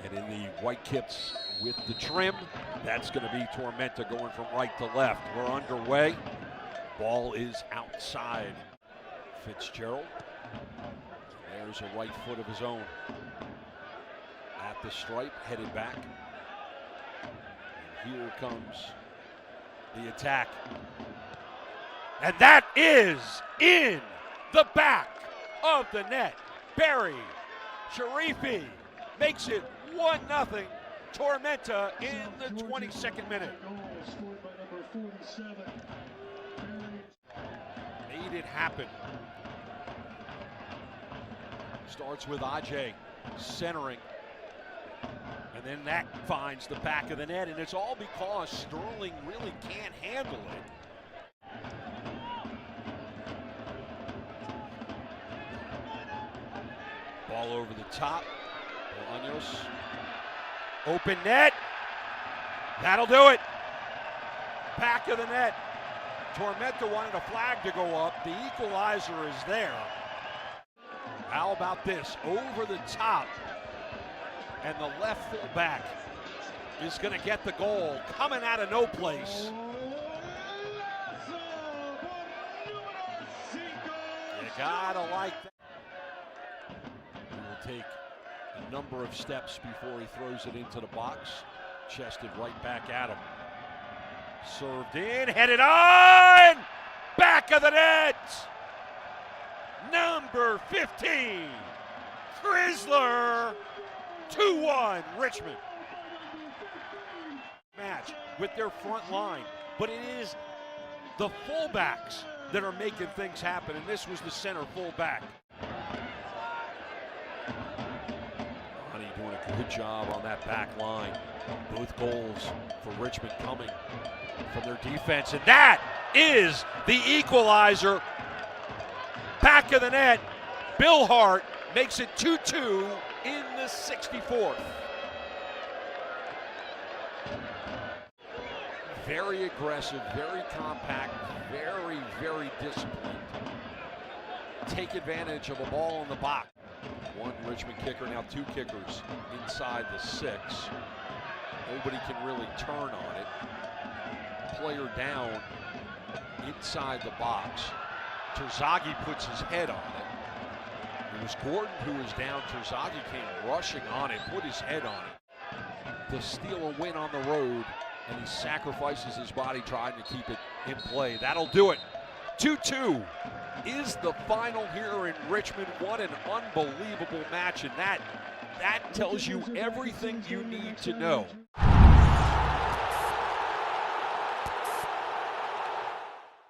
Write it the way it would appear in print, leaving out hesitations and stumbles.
And in the white kits with the trim, that's going to be Tormenta going from right to left. We're underway. Ball is outside. Fitzgerald. There's a right foot of his own. At the stripe, headed back. And here comes the attack. And that is in the back of the net. Barry Sharifi makes it 1-0. Tormenta in the 22nd minute. Made it happen. Starts with Ajay centering. And then that finds the back of the net, and it's all because Sterling really can't handle it. Ball over the top. Bolaños. Open net. That'll do it. Back of the net. Tormenta wanted a flag to go up. The equalizer is there. How about this? Over the top. And the left fullback is going to get the goal. Coming out of no place. You gotta like that. He will take a number of steps before he throws it into the box. Chested right back at him. Served in, headed on! Back of the net! Number 15, Chrysler, 2-1 Richmond. Match with their front line, but it is the fullbacks that are making things happen, and this was the center fullback. Honey doing a good job on that back line. Both goals for Richmond coming from their defense, and that is the equalizer. Back of the net, Bill Hart makes it 2-2 in the 64th. Very aggressive, very compact, very, very disciplined. Take advantage of a ball in the box. One Richmond kicker, now two kickers inside the 6. Nobody can really turn on it. Player down inside the box. Terzaghi puts his head on it. It was Gordon who was down. Terzaghi came rushing on it, put his head on it to steal a win on the road, and he sacrifices his body trying to keep it in play. That'll do it. 2-2 is the final here in Richmond. What an unbelievable match, and that tells you everything you need to know.